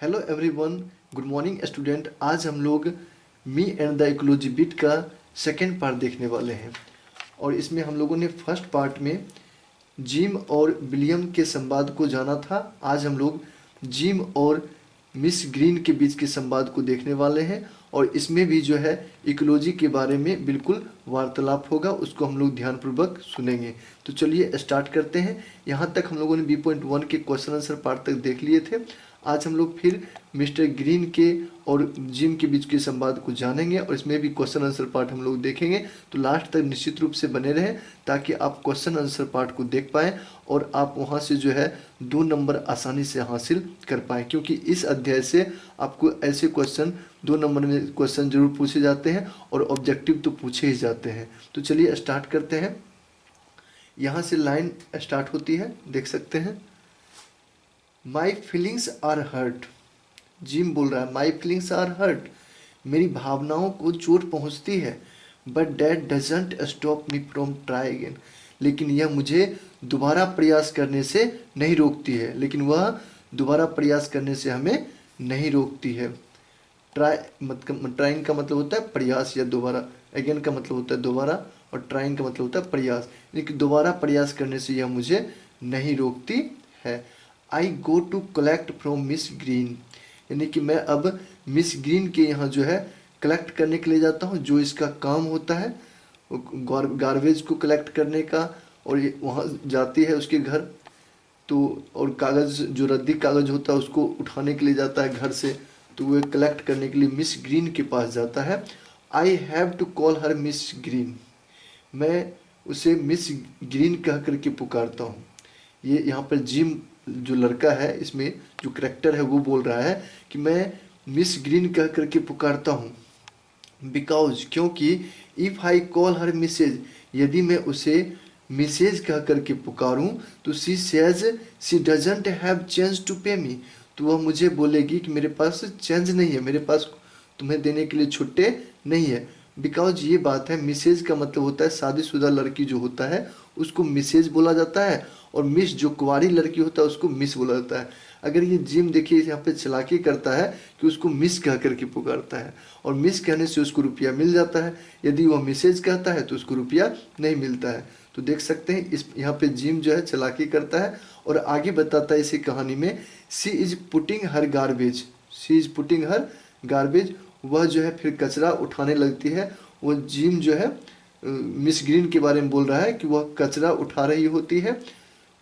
Hello everyone, good morning student. आज हम लोग me and the ecology bit का सेकेंड पार्ट देखने वाले हैं। और इसमें हम लोगों ने फर्स्ट पार्ट में जिम और विलियम के संवाद को जाना था। आज हम लोग जिम और मिस ग्रीन के बीच के संवाद को देखने वाले हैं और इसमें भी जो है इकोलॉजी के बारे में बिल्कुल वार्तालाप होगा, उसको हम लोग ध्यानपूर्वक सुनेंगे। तो चलिए स्टार्ट करते हैं। यहाँ तक हम लोगों ने B.1 के क्वेश्चन आंसर पार्ट तक देख लिए थे। आज हम लोग फिर मिस्टर ग्रीन के और जिम के बीच के संवाद को जानेंगे और इसमें भी क्वेश्चन आंसर पार्ट हम लोग देखेंगे। तो लास्ट तक निश्चित रूप से बने रहें ताकि आप क्वेश्चन आंसर पार्ट को देख पाएँ और आप वहां से जो है 2 नंबर आसानी से हासिल कर पाएँ, क्योंकि इस अध्याय से आपको ऐसे क्वेश्चन 2 नंबर में क्वेश्चन जरूर पूछे जाते हैं और ऑब्जेक्टिव तो पूछे ही जाते हैं। तो चलिए स्टार्ट करते हैं। यहाँ से लाइन स्टार्ट होती है, देख सकते हैं। My feelings are hurt. Jim बोल रहा है माई फीलिंग्स आर हर्ट, मेरी भावनाओं को चोट पहुंचती है। But that doesn't stop me from try again, लेकिन यह मुझे दोबारा प्रयास करने से नहीं रोकती है। लेकिन वह दोबारा प्रयास करने से हमें नहीं रोकती है। ट्राइंग का मतलब होता है प्रयास या दोबारा, अगेन का मतलब होता है दोबारा और ट्राइंग का मतलब होता है प्रयास, लेकिन दोबारा प्रयास करने से यह मुझे नहीं रोकती है। I go to collect from Miss Green, यानी कि मैं अब मिस ग्रीन के यहाँ जो है कलेक्ट करने के लिए जाता हूँ। जो इसका काम होता है गार्बेज को कलेक्ट करने का, और ये वहाँ जाती है उसके घर। तो और कागज़ जो रद्दी कागज़ होता है उसको उठाने के लिए जाता है घर से। तो वो कलेक्ट करने के लिए मिस ग्रीन के पास जाता है। I have to call her Miss Green, मैं उसे मिस ग्रीन कह करके पुकारता हूँ। ये यहाँ पर जिम जो लड़का है, इसमें जो करेक्टर है वो बोल रहा है कि मैं मिस ग्रीन कह करके पुकारता हूँ। बिकॉज, क्योंकि if I call her Mrs, यदि मैं उसे मिसेज कह करके पुकारूं तो she says she doesn't have change to pay me, तो वह मुझे बोलेगी कि मेरे पास चेंज नहीं है, मेरे पास तुम्हें देने के लिए छुट्टे नहीं है। बिकॉज ये बात है, मिसेज का मतलब होता है शादीशुदा लड़की जो होता है उसको मिसेज बोला जाता है, और मिस जो कुंवारी लड़की होता है उसको मिस बोला जाता है। अगर ये जिम देखिए यहाँ पे चालाकी करता है कि उसको मिस कह करके पुकारता है, और मिस कहने से उसको रुपया मिल जाता है। यदि वह मिसेज कहता है तो उसको रुपया नहीं मिलता है। तो देख सकते हैं इस यहाँ पे जिम जो है चालाकी करता है और आगे बताता है इसी कहानी में। She is putting her garbage, she is putting her garbage, वह जो है फिर कचरा उठाने लगती है। वो जिम जो है मिस ग्रीन के बारे में बोल रहा है कि वह कचरा उठा रही होती है।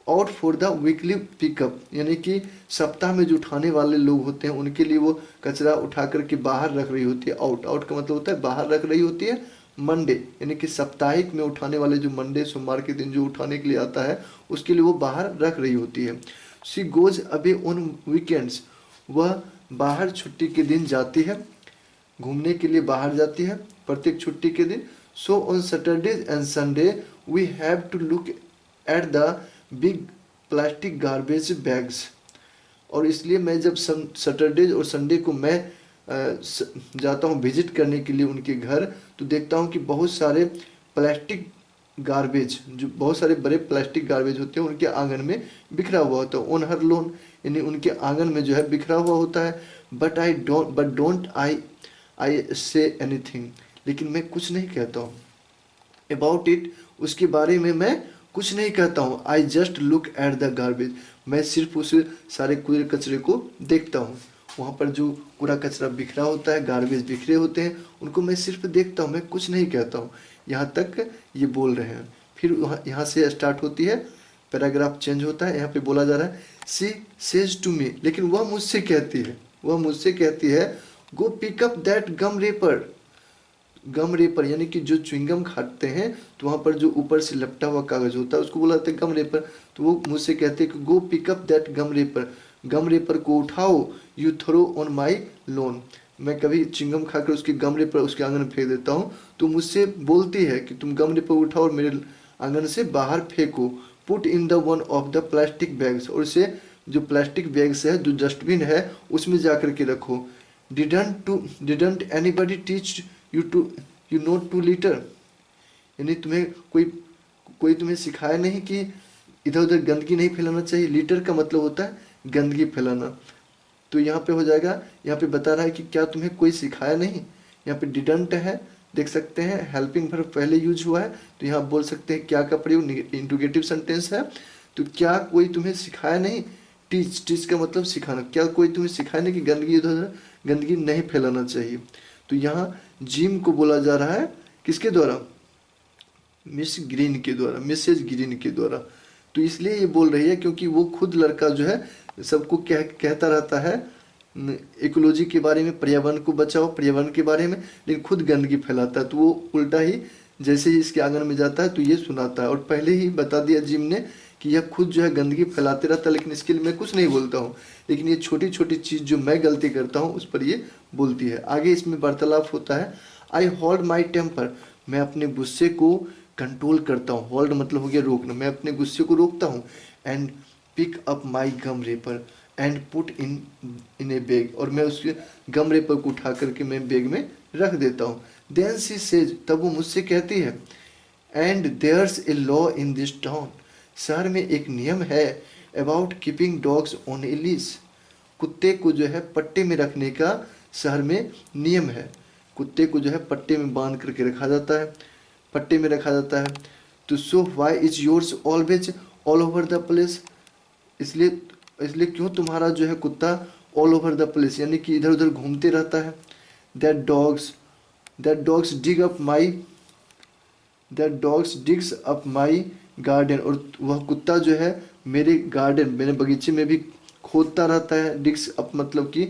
Out for the weekly pickup, यानी कि सप्ताह में जो उठाने वाले लोग होते हैं उनके लिए वो कचरा उठा करके बाहर रख रही होती है। आउट आउट का मतलब होता है बाहर रख रही होती है। मंडे, यानी कि साप्ताहिक में उठाने वाले जो मंडे सोमवार के दिन जो उठाने के लिए आता है उसके लिए वो बाहर रख रही होती है। She goes away on weekends, वह बाहर छुट्टी के दिन जाती है, घूमने के लिए बाहर जाती है प्रत्येक छुट्टी के दिन। So on Saturdays and Sunday we have to look at the big plastic garbage bags, और इसलिए मैं जब सैटरडे और संडे को मैं जाता हूँ विजिट करने के लिए उनके घर, तो देखता हूँ कि बहुत सारे प्लास्टिक गार्बेज, जो बहुत सारे बड़े प्लास्टिक गार्बेज होते हैं उनके आंगन में बिखरा हुआ होता है। ऑन हर लोन, यानी उनके आंगन में जो है बिखरा हुआ होता है। But don't I say anything, लेकिन मैं कुछ नहीं कहता हूँ। अबाउट इट, उसके बारे में मैं कुछ नहीं कहता हूँ। I just look at the garbage, मैं सिर्फ उस सारे कूड़े कचरे को देखता हूँ। वहाँ पर जो कूड़ा कचरा बिखरा होता है, गार्बेज बिखरे होते हैं, उनको मैं सिर्फ देखता हूँ, मैं कुछ नहीं कहता हूँ। यहाँ तक ये बोल रहे हैं। फिर यहाँ से स्टार्ट होती है, पैराग्राफ चेंज होता है। यहाँ पे बोला जा रहा है सी सेज टू मी, लेकिन वह मुझसे कहती है, वह मुझसे कहती है गो pick up that gum wrapper. Gum रेपर यानी कि जो च्युइंगम खाते हैं तो वहाँ पर जो ऊपर से लपटा हुआ कागज होता है उसको बुलाते हैं गम रेपर। तो वो मुझसे कहते हैं कि go pick up that gum wrapper, gum wrapper को उठाओ, you throw on my lawn. मैं कभी चिंगम खाकर उसके गम रेपर उसके आंगन में फेंक देता हूँ, तो मुझसे बोलती है कि तुम गम रेपर उठाओ और मेरे आंगन से बाहर फेंको। Put in the one of the plastic bags, और उसे जो प्लास्टिक बैग्स है, जो डस्टबिन है, उसमें जा कर के रखो। Didn't anybody teach you to you not to litter, यानी तुम्हें कोई कोई तुम्हें सिखाया नहीं कि इधर उधर गंदगी नहीं फैलाना चाहिए। लीटर का मतलब होता है गंदगी फैलाना। तो यहाँ पे हो जाएगा, यहाँ पे बता रहा है कि क्या तुम्हें कोई सिखाया नहीं। यहाँ पे डिडंट है, देख सकते हैं हेल्पिंग वर्ब पहले यूज हुआ है, तो यहाँ बोल सकते हैं क्या का प्रयोग, इंट्रोगेटिव सेंटेंस है। तो क्या कोई तुम्हें सिखाया नहीं, टीच, टीच का मतलब सिखाना, क्या कोई तुम्हें सिखाया नहीं कि गंदगी इधर उधर गंदगी नहीं फैलाना चाहिए। तो यहाँ जिम को बोला जा रहा है किसके द्वारा, मिस ग्रीन के द्वारा, मिसेज ग्रीन के द्वारा। तो इसलिए ये बोल रही है क्योंकि वो खुद लड़का जो है सबको कहता रहता है इकोलॉजी के बारे में, पर्यावरण को बचाओ, पर्यावरण के बारे में, लेकिन खुद गंदगी फैलाता है। तो वो उल्टा ही जैसे ही इसके आंगन में जाता है तो ये सुनाता है, और पहले ही बता दिया जिम ने कि यह खुद जो है गंदगी फैलाते रहता है, लेकिन इसके लिए मैं कुछ नहीं बोलता हूँ, लेकिन ये छोटी छोटी चीज़ जो मैं गलती करता हूँ उस पर ये बोलती है। आगे इसमें वार्तालाप होता है, आई होल्ड माई टेम्पर, मैं अपने गुस्से को कंट्रोल करता हूँ, होल्ड मतलब हो गया रोकना, मैं अपने गुस्से को रोकता हूँ। And pick up my gum wrapper and put in a bag, और मैं उसके गम रेपर को उठा करके मैं बैग में रख देता हूँ। देन शी सेज, तब वो मुझसे कहती है, and there's a law in this town, शहर में एक नियम है, about keeping dogs on a leash, कुत्ते को जो है पट्टे में रखने का शहर में नियम है। कुत्ते को जो है पट्टे में बांध करके रखा जाता है, पट्टे में रखा जाता है। तो so why is yours always all over the place, इसलिए इसलिए क्यों तुम्हारा जो है कुत्ता ऑल ओवर द प्लेस यानी कि इधर उधर घूमते रहता है। That dogs dig up my, that dogs digs up my garden, और वह कुत्ता जो है मेरे गार्डन, मेरे बगीचे में भी खोदता रहता है। डिग्स अप मतलब कि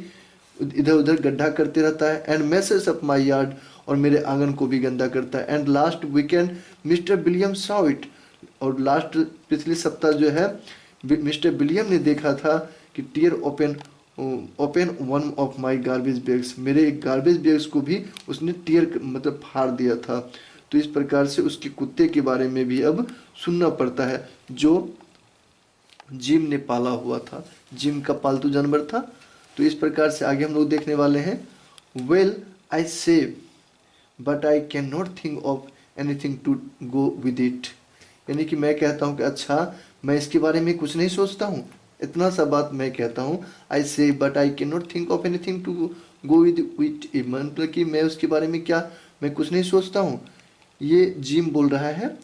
इधर उधर गड्ढा करते रहता है। And messes up my yard, और मेरे आंगन को भी गंदा करता है। And last weekend mister William saw it, और लास्ट पिछले सप्ताह जो है मिस्टर विलियम ने देखा था कि tear open one of my garbage bags, मेरे गार्बेज बैग्स को भी उसने टीयर मतलब फाड़ दिया था। तो इस प्रकार से उसके कुत्ते के बारे में भी अब सुनना पड़ता है जो जिम ने पाला हुआ था, जिम का पालतू जानवर था। तो इस प्रकार से आगे हम लोग देखने वाले हैं। Well I say but I can not think of anything to go with it, यानी कि मैं कहता हूँ कि अच्छा मैं इसके बारे में कुछ नहीं सोचता हूँ, इतना सा बात मैं कहता हूँ। I say but I can not think of anything to go with it, मतलब कि मैं उसके बारे में क्या, मैं कुछ नहीं सोचता हूँ। ये जिम बोल रहा है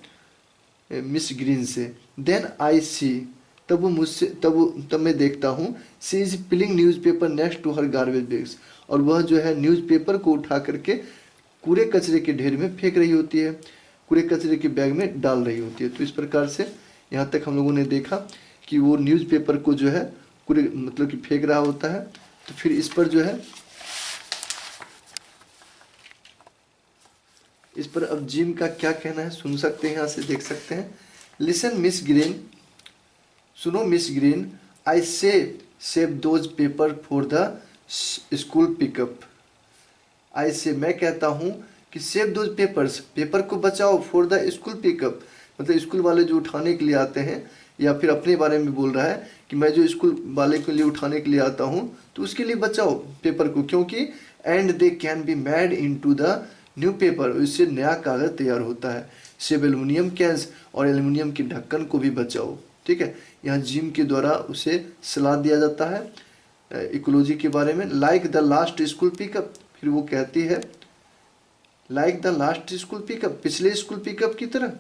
मिस ग्रीन से। देन आई सी, तब वो मुझसे तब मैं देखता हूँ, she is piling newspaper next to her garbage bags, और वह जो है न्यूज़पेपर को उठा करके कूड़े कचरे के ढेर में फेंक रही होती है, कूड़े कचरे के बैग में डाल रही होती है। तो इस प्रकार से यहाँ तक हम लोगों ने देखा कि वो न्यूज़पेपर को जो है कूड़े मतलब कि फेंक रहा होता है। तो फिर इस पर जो है, इस पर अब जिम का क्या कहना है सुन सकते हैं, यहाँ से देख सकते हैं। लिसन मिस ग्रीन, सुनो Miss Green, I say save those paper for the school pickup, I say मैं कहता हूँ कि सेव दोज पेपर्स, पेपर को बचाओ, फॉर द स्कूल पिकअप, मतलब स्कूल वाले जो उठाने के लिए आते हैं, या फिर अपने बारे में बोल रहा है कि मैं जो स्कूल वाले के लिए उठाने के लिए आता हूँ तो उसके लिए बचाओ पेपर को, क्योंकि and they can be made into the new paper, इससे नया कागज़ तैयार होता है। सेव एल्युमिनियम कैंस, और एल्युमिनियम के ढक्कन को भी बचाओ। ठीक है, यहाँ जिम के द्वारा उसे सलाह दिया जाता है इकोलॉजी के बारे में। Like the last school pickup, फिर वो कहती है like the last school pickup, पिछले स्कूल पिकअप की तरह।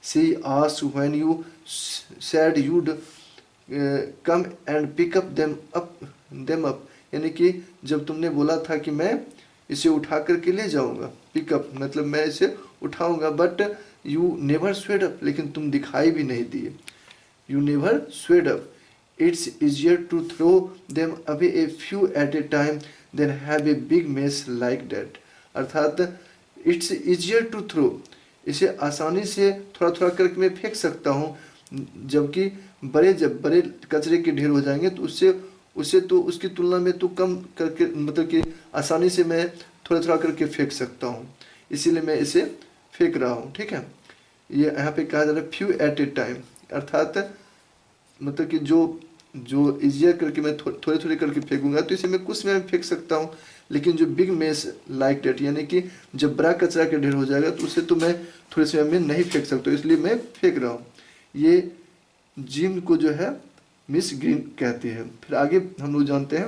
She asked when you said you'd come and pick up them up, यानी कि जब तुमने बोला था कि मैं इसे उठा करके ले जाऊंगा, पिकअप मतलब मैं इसे उठाऊंगा, but you never swayed up, लेकिन तुम दिखाई भी नहीं दिए। You never swayed up, it's easier to throw them away a few at a time than have a big mess like that, अर्थात इट्स इजियर टू थ्रो, इसे आसानी से थोड़ा थोड़ा करके मैं फेंक सकता हूँ, जबकि जब बड़े कचरे के ढेर हो जाएंगे तो उससे तो उसकी तुलना में तो कम करके मतलब कि आसानी से मैं थोड़ा थोड़ा करके फेंक सकता हूँ, इसीलिए मैं इसे फेंक रहा हूँ। ठीक है, ये यहाँ पे कहा जा रहा है फ्यू एट ए टाइम, अर्थात मतलब कि जो इजियर करके मैं थोड़े थोड़े करके फेंकूंगा तो इसे मैं कुछ समय में फेंक सकता हूँ, लेकिन जो बिग मेस लाइक डेट, यानी कि जब बड़ा कचरा के ढेर हो जाएगा तो उसे तो मैं थोड़े समय में नहीं फेंक सकता, इसलिए मैं फेंक रहा हूँ। ये जिम को जो है मिस ग्रीन कहती है। फिर आगे हम लोग जानते हैं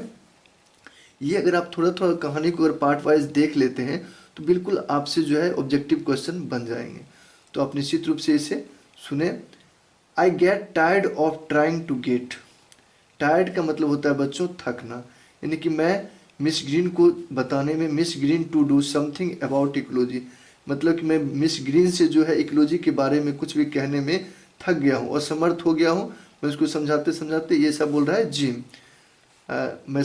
ये अगर आप थोड़ा थोड़ा कहानी को अगर पार्ट वाइज देख लेते हैं तो बिल्कुल आपसे जो है ऑब्जेक्टिव क्वेश्चन बन जाएंगे। तो आप निश्चित रूप से इसे सुने। I get tired of trying to get. Tired का मतलब होता है बच्चों थकना, यानी कि मैं मिस ग्रीन को बताने में, Miss Green to do something about ecology, मतलब कि मैं मिस ग्रीन से जो है इकोलॉजी के बारे में कुछ भी कहने में थक गया हूँ, असमर्थ हो गया हूँ। मैं उसको समझाते समझाते ये सब बोल रहा है जिम, मैं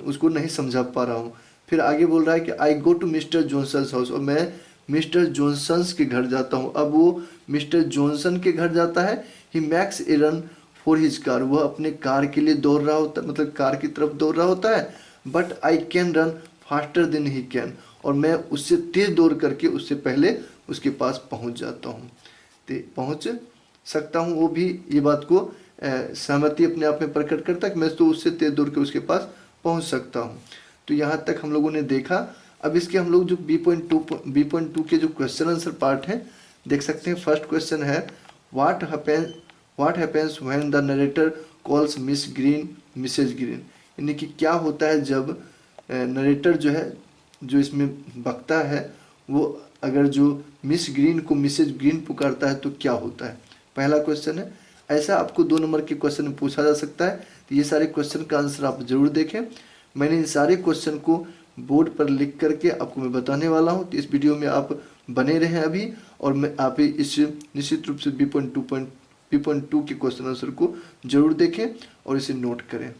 उसको नहीं समझा पा रहा हूँ। फिर आगे बोल रहा है कि I go to Mr Johnson's house, और मैं मिस्टर जॉनसन्स के घर जाता हूँ। अब वो मिस्टर जॉनसन के घर जाता है। He makes a run for his car, वह अपने कार के लिए दौड़ रहा होता, मतलब कार की तरफ दौड़ रहा होता है। But I can run faster than he can, और मैं उससे तेज दौड़ करके उससे पहले उसके पास पहुंच जाता हूँ, पहुंच सकता हूँ। वो भी ये बात को सहमति अपने आप में प्रकट करता है कि मैं तो उससे तेज दौड़ के उसके पास पहुंच सकता हूँ। तो यहाँ तक हम लोगों ने देखा। अब इसके हम लोग जो B.2 के जो क्वेश्चन आंसर पार्ट हैं देख सकते हैं। फर्स्ट क्वेश्चन है what happens when the narrator calls Miss Green Mrs Green, यानी कि क्या होता है जब नरेटर जो है, जो इसमें बकता है, वो अगर जो मिस ग्रीन को मिसेज ग्रीन पुकारता है तो क्या होता है। पहला क्वेश्चन है। ऐसा आपको 2 नंबर के क्वेश्चन में पूछा जा सकता है। तो ये सारे क्वेश्चन का आंसर आप जरूर देखें। मैंने इन सारे क्वेश्चन को बोर्ड पर लिख करके आपको मैं बताने वाला हूँ। तो इस वीडियो में आप बने रहें अभी, और मैं आप इस निश्चित रूप से B.2 के क्वेश्चन आंसर को जरूर देखें और इसे नोट करें।